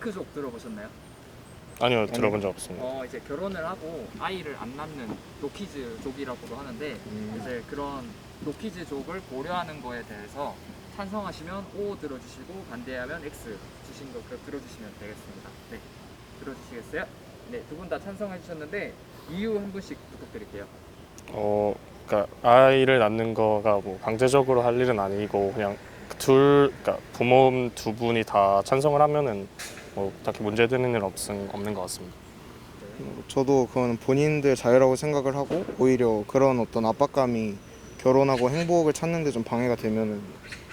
딩크족 들어보셨나요? 아니요, 들어본 적 없습니다. 이제 결혼을 하고 아이를 안 낳는 노키즈족이라고도 하는데 이제 그런 노키즈족을 고려하는 거에 대해서 찬성하시면 O 들어주시고 반대하면 X 주신 거 들어주시면 되겠습니다. 네, 들어주시겠어요? 네, 두 분 다 찬성해 주셨는데 이유 한 분씩 부탁드릴게요. 그러니까 아이를 낳는 거가 뭐 강제적으로 할 일은 아니고 그냥 그러니까 부모 두 분이 다 찬성을 하면은 뭐 딱히 문제되는 일은 없는 것 같습니다. 저도 그건 본인들 자유라고 생각을 하고 오히려 그런 어떤 압박감이 결혼하고 행복을 찾는 데 좀 방해가 되면은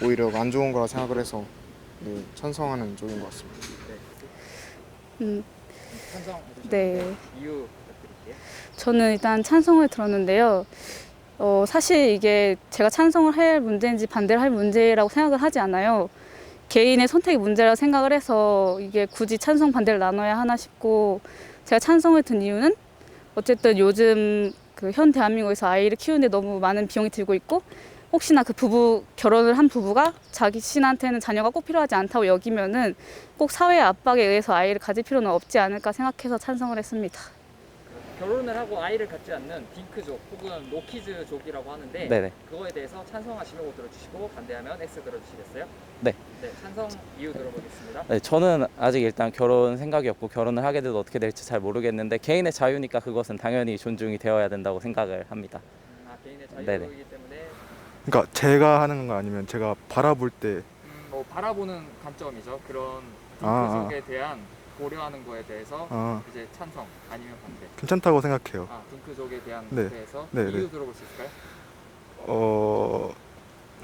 오히려 안 좋은 거라 생각을 해서 네, 찬성하는 쪽인 것 같습니다. 찬성해 주셨는데 네. 이유 부탁드릴게요. 저는 일단 찬성을 들었는데요. 사실 이게 제가 찬성을 할 문제인지 반대를 할 문제라고 생각을 하지 않아요. 개인의 선택의 문제라고 생각을 해서 이게 굳이 찬성 반대를 나눠야 하나 싶고, 제가 찬성을 든 이유는 어쨌든 요즘 그 현 대한민국에서 아이를 키우는데 너무 많은 비용이 들고 있고, 혹시나 그 결혼을 한 부부가 자기 신한테는 자녀가 꼭 필요하지 않다고 여기면은 꼭 사회의 압박에 의해서 아이를 가질 필요는 없지 않을까 생각해서 찬성을 했습니다. 결혼을 하고 아이를 갖지 않는 딩크족 혹은 노키즈족이라고 하는데 네네. 그거에 대해서 찬성하시면 O 들어주시고 반대하면 X 들어주시겠어요? 네. 네, 찬성 이유 들어보겠습니다. 네, 저는 아직 일단 결혼 생각이 없고 결혼을 하게 돼도 어떻게 될지 잘 모르겠는데 개인의 자유니까 그것은 당연히 존중이 되어야 된다고 생각을 합니다. 개인의 네네. 자유이기 때문에 그러니까 제가 하는 거 아니면 제가 바라볼 때 뭐 바라보는 관점이죠. 그런 아. 딩크족에 대한 고려하는 거에 대해서 이제 찬성 아니면 반대. 괜찮다고 생각해요. 딩크족에 대한 네. 대해서 네, 이유 네. 들어볼 수 있을까요?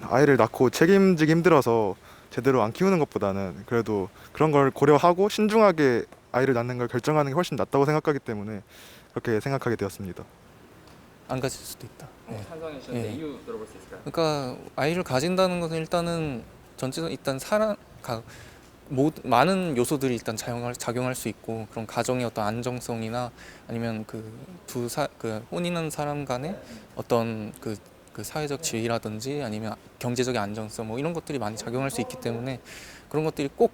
아이를 낳고 책임지기 힘들어서 제대로 안 키우는 것보다는 그래도 그런 걸 고려하고 신중하게 아이를 낳는 걸 결정하는 게 훨씬 낫다고 생각하기 때문에 그렇게 생각하게 되었습니다. 안 가질 수도 있다. 찬성해 주셨는데 예. 이유 들어볼 수 있을까요? 그러니까 아이를 가진다는 것은 일단은 전체적으로 일단 많은 요소들이 일단 작용할 수 있고, 그런 가정의 어떤 안정성이나 아니면 혼인한 사람 간의 어떤 그 사회적 지위라든지 아니면 경제적인 안정성 뭐 이런 것들이 많이 작용할 수 있기 때문에 그런 것들이 꼭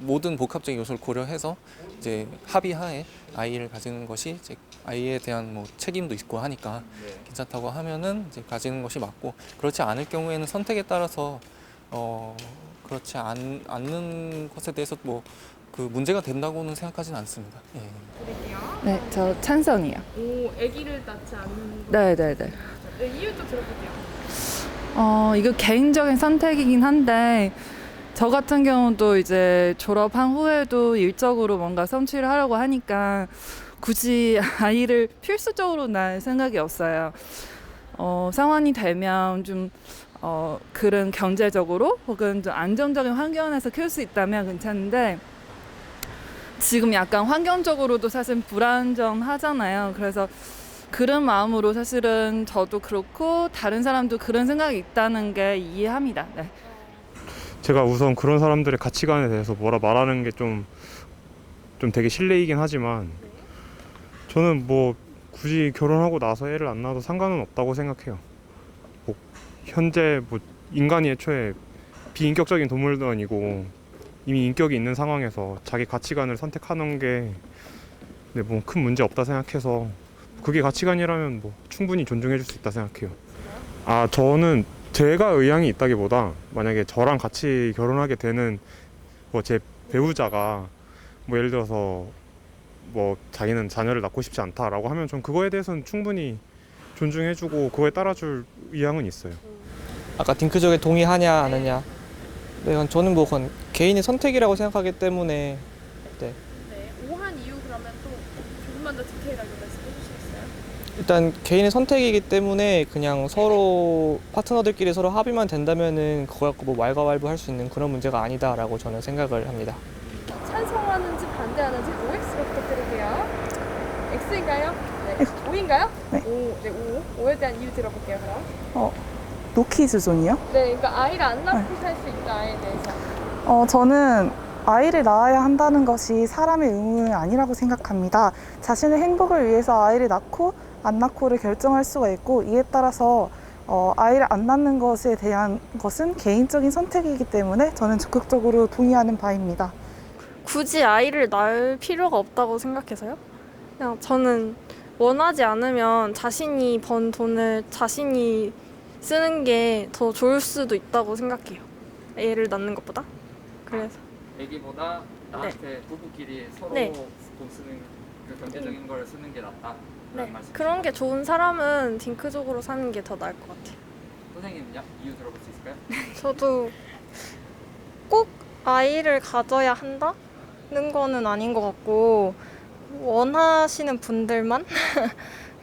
모든 복합적인 요소를 고려해서 이제 합의하에 아이를 가지는 것이 이제 아이에 대한 뭐 책임도 있고 하니까 괜찮다고 하면은 이제 가지는 것이 맞고, 그렇지 않을 경우에는 선택에 따라서 그렇지 않는 것에 대해서 뭐 그 문제가 된다고는 생각하지는 않습니다. 예. 네, 저 찬성이요. 오, 아기를 낳지 않는 거. 네네네. 네, 이유 좀 들어볼게요. 이거 개인적인 선택이긴 한데, 저 같은 경우도 이제 졸업한 후에도 일적으로 뭔가 성취를 하려고 하니까 굳이 아이를 필수적으로 낳을 생각이 없어요. 상황이 되면 좀 그런 경제적으로 혹은 좀 안정적인 환경에서 키울 수 있다면 괜찮은데, 지금 약간 환경적으로도 사실 불안정하잖아요. 그래서 그런 마음으로 사실은 저도 그렇고 다른 사람도 그런 생각이 있다는 게 이해합니다. 네. 제가 우선 그런 사람들의 가치관에 대해서 뭐라 말하는 게 좀 되게 실례이긴 하지만 저는 뭐 굳이 결혼하고 나서 애를 안 낳아도 상관은 없다고 생각해요. 뭐 현재 뭐 인간이 애초에 비인격적인 동물도 아니고 이미 인격이 있는 상황에서 자기 가치관을 선택하는 게 뭐 큰 문제 없다 생각해서, 그게 가치관이라면 뭐 충분히 존중해 줄 수 있다 생각해요. 저는 제가 의향이 있다기보다 만약에 저랑 같이 결혼하게 되는 뭐 제 배우자가 뭐 예를 들어서 뭐 자기는 자녀를 낳고 싶지 않다라고 하면 전 그거에 대해서는 충분히 존중해주고 그거에 따라줄 의향은 있어요. 아까 딩크족에 동의하냐 안 하냐, 네, 저는 뭐 그건 개인의 선택이라고 생각하기 때문에. 네. 네, 오한 이유 그러면 또 조금만 더 디테일하게 말씀해 주시겠어요? 일단 개인의 선택이기 때문에 그냥 서로 파트너들끼리 서로 합의만 된다면은 그걸 갖고 뭐 왈가왈부할 수 있는 그런 문제가 아니다라고 저는 생각을 합니다. 찬성하는지 반대하는지 OX로 부탁드릴게요. X인가요? 네. O인가요? 네. O, 네, O에 대한 이유 들어볼게요, 그럼. 노키즈존이요? 네, 그러니까 아이를 안 낳고 살 수 있다에 대해서. 저는 아이를 낳아야 한다는 것이 사람의 의무는 아니라고 생각합니다. 자신의 행복을 위해서 아이를 낳고 안 낳고를 결정할 수가 있고, 이에 따라서 아이를 안 낳는 것에 대한 것은 개인적인 선택이기 때문에 저는 적극적으로 동의하는 바입니다. 굳이 아이를 낳을 필요가 없다고 생각해서요. 그냥 저는 원하지 않으면 자신이 번 돈을 자신이 쓰는 게 더 좋을 수도 있다고 생각해요. 애를 낳는 것보다. 그래서 애기보다 나한테 부부끼리 서로 네. 돈 쓰는 그 경제적인 걸 쓰는 게 낫다. 네. 그런 게 좋은 사람은 딩크족으로 사는 게 더 나을 것 같아요. 선생님은요? 이유 들어볼 수 있을까요? 저도 꼭 아이를 가져야 한다는 거는 아닌 것 같고 원하시는 분들만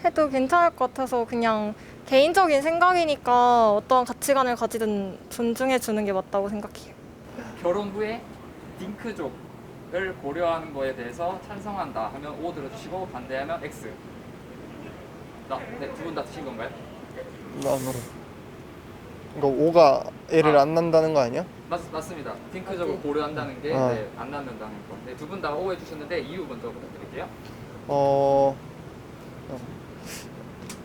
해도 괜찮을 것 같아서 그냥 개인적인 생각이니까 어떠한 가치관을 가지든 존중해 주는 게 맞다고 생각해요. 결혼 후에 딩크족을 고려하는 거에 대해서 찬성한다 하면 O 들어주시고 반대하면 X. 네, 두 분 다 드신 건가요? 이거 오가 애를 안 낳는다는 거 아니야? 맞습니다. 딩크족을 고려한다는 게 아. 네, 안 낳는다는 거. 네, 두 분 다 O 해주셨는데 이유 먼저 부탁드릴게요.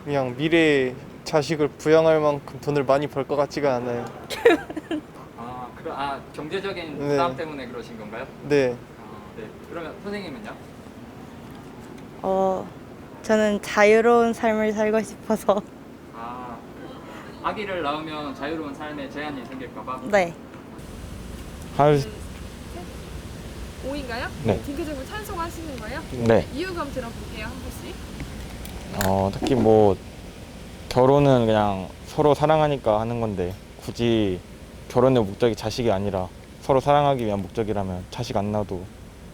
그냥 미래에 자식을 부양할 만큼 돈을 많이 벌 것 같지가 않아요. 경제적인 네. 부담 때문에 그러신 건가요? 네. 네. 그러면 선생님은요? 저는 자유로운 삶을 살고 싶어서. 아기를 낳으면 자유로운 삶에 제한이 생길까봐? 네. O인가요? 네. 딩크족을 찬성하시는 거예요? 네. 이유 그럼 들어볼게요, 한 분씩. 특히 뭐 결혼은 그냥 서로 사랑하니까 하는 건데 굳이 결혼의 목적이 자식이 아니라 서로 사랑하기 위한 목적이라면 자식 안 낳아도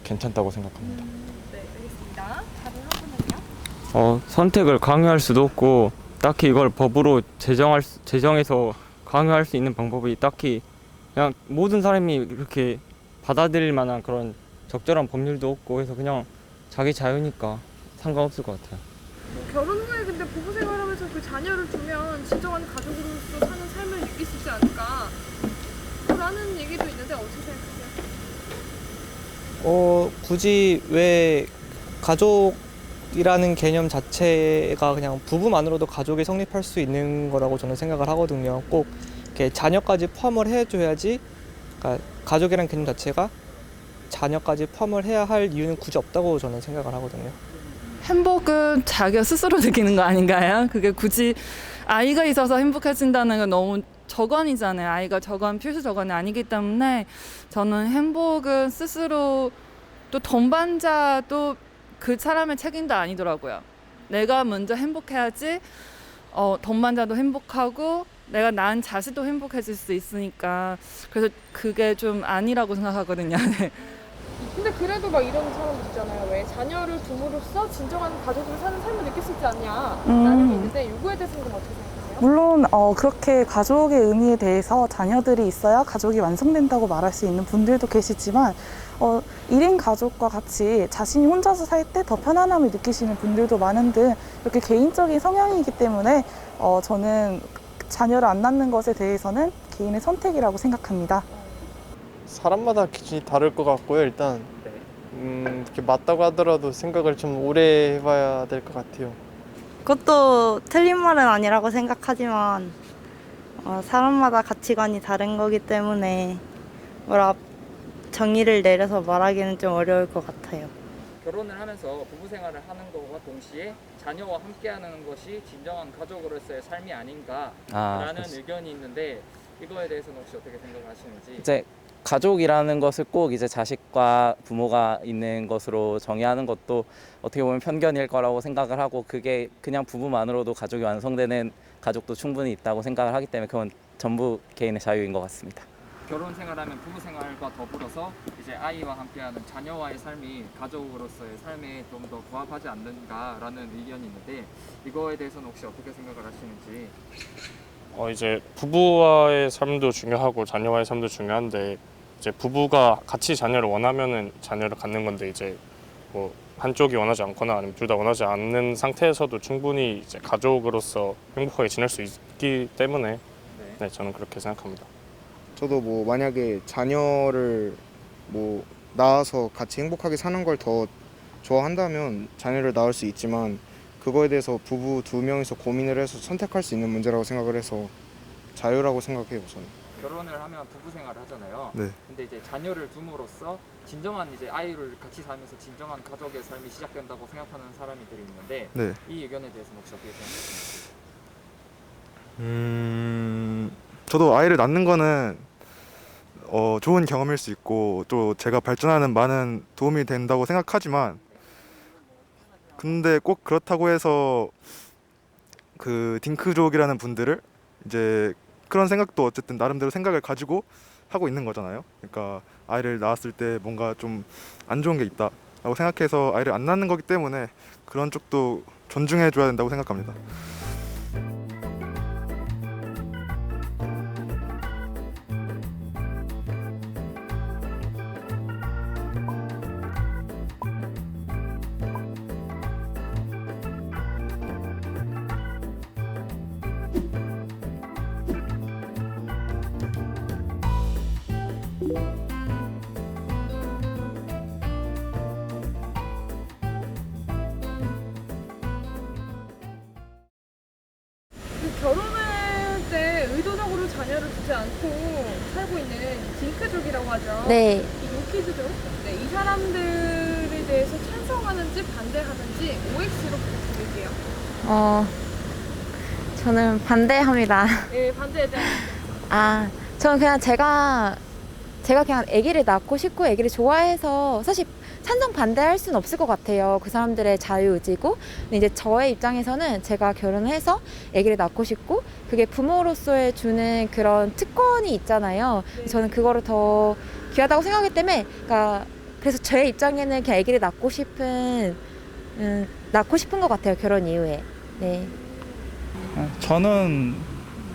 괜찮다고 생각합니다. 네, 알겠습니다. 다른 한 분은요? 선택을 강요할 수도 없고 딱히 이걸 법으로 제정해서 강요할 수 있는 방법이 딱히 그냥 모든 사람이 이렇게 받아들일 만한 그런 적절한 법률도 없고 해서 그냥 자기 자유니까 상관없을 것 같아요. 결혼 후에 근데 부부 생활하면서 그 자녀를 두면 진정한 가족으로서 사는 삶을 느낄 수 있지 않을까? 라는 얘기도 있는데 어떻게 생각하세요? 굳이 왜 가족이라는 개념 자체가 그냥 부부만으로도 가족이 성립할 수 있는 거라고 저는 생각을 하거든요. 꼭 이렇게 자녀까지 포함을 해줘야지. 그러니까 가족이라는 개념 자체가 자녀까지 포함을 해야 할 이유는 굳이 없다고 저는 생각을 하거든요. 행복은 자기가 스스로 느끼는 거 아닌가요? 그게 굳이 아이가 있어서 행복해진다는 건 너무 저건이잖아요. 아이가 저건 필수 저건이 아니기 때문에 저는 행복은 스스로 또 동반자도 그 사람의 책임도 아니더라고요. 내가 먼저 행복해야지 동반자도 행복하고 내가 낳은 자식도 행복해질 수 있으니까 그래서 그게 좀 아니라고 생각하거든요. 네. 근데 그래도 막 이런 사람들 있잖아요. 왜 자녀를 둠으로써 진정한 가족으로 사는 삶을 느낄 수 있지 않냐라는 게 있는데 요거에 대해서는 어떻게 생각하세요? 물론 그렇게 가족의 의미에 대해서 자녀들이 있어야 가족이 완성된다고 말할 수 있는 분들도 계시지만 1인 가족과 같이 자신이 혼자서 살 때 더 편안함을 느끼시는 분들도 많은 등 이렇게 개인적인 성향이기 때문에 저는 자녀를 안 낳는 것에 대해서는 개인의 선택이라고 생각합니다. 사람마다 기준이 다를 것 같고요. 일단 이렇게 맞다고 하더라도 생각을 좀 오래 해봐야 될 것 같아요. 그것도 틀린 말은 아니라고 생각하지만 사람마다 가치관이 다른 거기 때문에 정의를 내려서 말하기는 좀 어려울 것 같아요. 결혼을 하면서 부부 생활을 하는 것과 동시에 자녀와 함께하는 것이 진정한 가족으로서의 삶이 아닌가라는 의견이 있는데 이거에 대해서는 혹시 어떻게 생각하시는지? 이제 가족이라는 것을 꼭 이제 자식과 부모가 있는 것으로 정의하는 것도 어떻게 보면 편견일 거라고 생각을 하고 그게 그냥 부부만으로도 가족이 완성되는 가족도 충분히 있다고 생각을 하기 때문에 그건 전부 개인의 자유인 것 같습니다. 결혼 생활하면 부부 생활과 더불어서 이제 아이와 함께하는 자녀와의 삶이 가족으로서의 삶에 좀 더 부합하지 않는가라는 의견이 있는데 이거에 대해서는 혹시 어떻게 생각을 하시는지? 이제 부부와의 삶도 중요하고 자녀와의 삶도 중요한데 이제 부부가 같이 자녀를 원하면은 자녀를 갖는 건데 이제 뭐 한쪽이 원하지 않거나 아니면 둘 다 원하지 않는 상태에서도 충분히 이제 가족으로서 행복하게 지낼 수 있기 때문에 네, 저는 그렇게 생각합니다. 저도 뭐 만약에 자녀를 뭐 낳아서 같이 행복하게 사는 걸 더 좋아한다면 자녀를 낳을 수 있지만 그거에 대해서 부부 두 명이서 고민을 해서 선택할 수 있는 문제라고 생각을 해서 자유라고 생각해요, 저는. 결혼을 하면 부부 생활을 하잖아요. 네. 근데 이제 자녀를 둠으로써 진정한 이제 아이를 같이 살면서 진정한 가족의 삶이 시작된다고 생각하는 사람들이 있는데 네. 이 의견에 대해서는 혹시 어떻게 생각하세요? 저도 아이를 낳는 거는 좋은 경험일 수 있고 또 제가 발전하는 많은 도움이 된다고 생각하지만 근데 꼭 그렇다고 해서 그 딩크족이라는 분들을 이제 그런 생각도 어쨌든 나름대로 생각을 가지고 하고 있는 거잖아요. 그러니까 아이를 낳았을 때 뭔가 좀 안 좋은 게 있다라고 생각해서 아이를 안 낳는 거기 때문에 그런 쪽도 존중해 줘야 된다고 생각합니다. 결혼할 때 의도적으로 자녀를 두지 않고 살고 있는 딩크족이라고 하죠. 네. 이 노키즈족. 네, 이 사람들에 대해서 찬성하는지 반대하는지 OX로 부탁드릴게요. 저는 반대합니다. 네, 반대에 대한 저는 그냥 제가 그냥 아기를 낳고 싶고 아기를 좋아해서 사실 찬성 반대할 수는 없을 것 같아요. 그 사람들의 자유의지고. 근데 이제 저의 입장에서는 제가 결혼해서 아기를 낳고 싶고 그게 부모로서의 주는 그런 특권이 있잖아요. 저는 그거를 더 귀하다고 생각하기 때문에 그래서 제 입장에는 그냥 아기를 낳고 싶은 것 같아요. 결혼 이후에. 네. 저는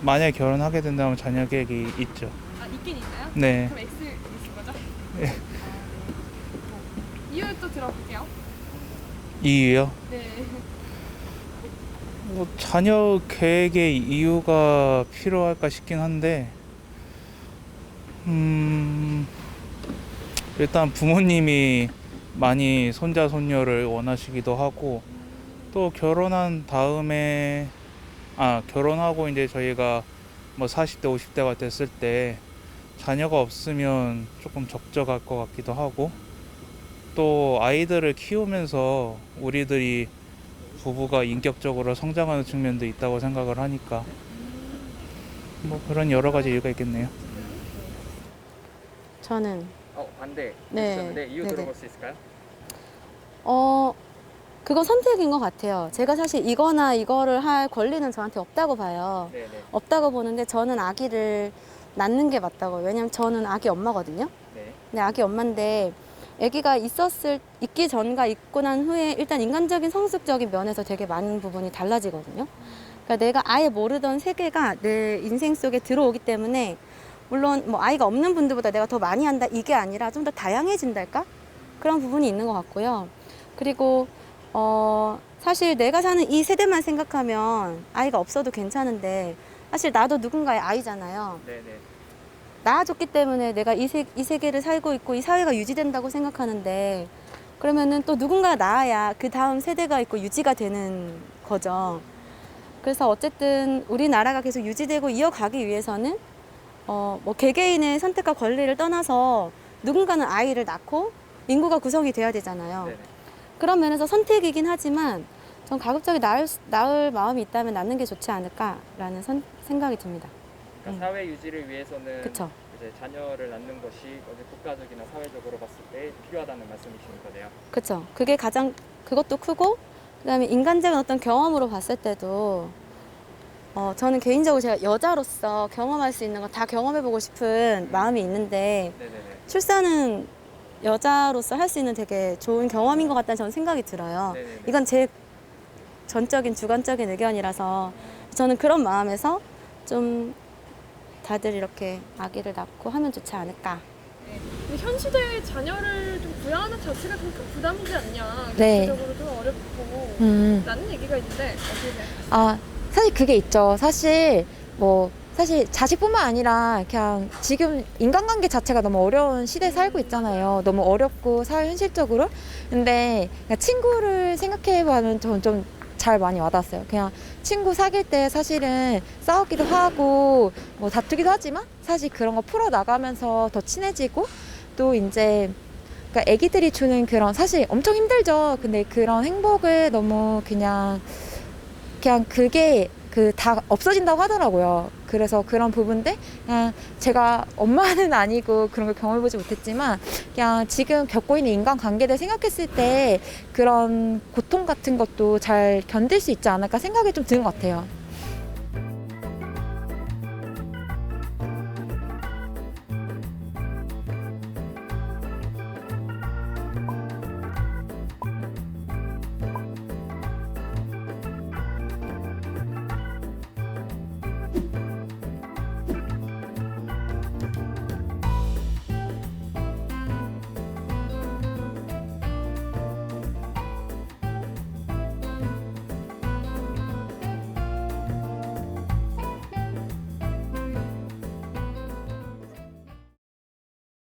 만약에 결혼하게 된다면 자녀 계획이 있죠. 있긴 있나요? 네. 그럼 X 있을 거죠? 네. 이유 또 들어볼게요. 이유요? 네. 자녀 계획의 이유가 필요할까 싶긴 한데 일단 부모님이 많이 손자 손녀를 원하시기도 하고 또 결혼한 다음에 결혼하고 이제 저희가 뭐 40대 50대가 됐을 때 자녀가 없으면 조금 적적할 것 같기도 하고 또 아이들을 키우면서 우리들이 부부가 인격적으로 성장하는 측면도 있다고 생각을 하니까 뭐 그런 여러 가지 이유가 있겠네요. 저는 반대. 네. 주셨는데 이유 네네. 들어볼 수 있을까요? 그건 선택인 것 같아요. 제가 사실 이거나 이거를 할 권리는 저한테 없다고 봐요. 네네. 없다고 보는데 저는 아기를 낳는 게 맞다고. 왜냐면 저는 아기 엄마거든요. 네. 근데 아기 엄마인데 아기가 있기 전과 있고 난 후에 일단 인간적인 성숙적인 면에서 되게 많은 부분이 달라지거든요. 그러니까 내가 아예 모르던 세계가 내 인생 속에 들어오기 때문에 물론 뭐 아이가 없는 분들보다 내가 더 많이 한다 이게 아니라 좀 더 다양해진달까? 그런 부분이 있는 것 같고요. 그리고 사실 내가 사는 이 세대만 생각하면 아이가 없어도 괜찮은데 사실 나도 누군가의 아이잖아요. 네네. 낳아줬기 때문에 내가 이 세계를 살고 있고 이 사회가 유지된다고 생각하는데 그러면은 또 누군가 낳아야 그 다음 세대가 있고 유지가 되는 거죠. 그래서 어쨌든 우리나라가 계속 유지되고 이어가기 위해서는 뭐 개개인의 선택과 권리를 떠나서 누군가는 아이를 낳고 인구가 구성이 돼야 되잖아요. 네네. 그런 면에서 선택이긴 하지만 전 가급적이 낳을 마음이 있다면 낳는 게 좋지 않을까라는 생각이 듭니다. 그러니까 사회 유지를 위해서는 그쵸. 이제 자녀를 낳는 것이 어제 국가적이나 사회적으로 봤을 때 필요하다는 말씀이신 거네요. 그렇죠. 그것도 크고 그다음에 인간적인 어떤 경험으로 봤을 때도 저는 개인적으로 제가 여자로서 경험할 수 있는 거 다 경험해보고 싶은 마음이 있는데 네네네. 출산은 여자로서 할 수 있는 되게 좋은 경험인 것 같다는 저는 생각이 들어요. 네네네. 이건 제 전적인 주관적인 의견이라서 저는 그런 마음에서 좀 다들 이렇게 아기를 낳고 하면 좋지 않을까. 근데 현 시대에 자녀를 좀 부양하는 자체가 좀 큰 부담이지 않냐. 네. 경제적으로 좀 어렵고 라는 얘기가 있는데 어떻게 생각하세요? 사실 그게 있죠. 사실 자식뿐만 아니라 그냥 지금 인간관계 자체가 너무 어려운 시대에 살고 있잖아요. 너무 어렵고 사회 현실적으로. 근데 그냥 친구를 생각해보면 저는 좀 잘 많이 와닿았어요. 그냥 친구 사귈 때 사실은 싸우기도 하고 뭐 다투기도 하지만 사실 그런 거 풀어나가면서 더 친해지고 또 이제 그러니까 아기들이 주는 그런 사실 엄청 힘들죠. 근데 그런 행복을 너무 그냥 그게 다 없어진다고 하더라고요. 그래서 그런 부분들 그냥 제가 엄마는 아니고 그런 걸 경험해보지 못했지만 그냥 지금 겪고 있는 인간관계들 생각했을 때 그런 고통 같은 것도 잘 견딜 수 있지 않을까 생각이 좀 드는 것 같아요.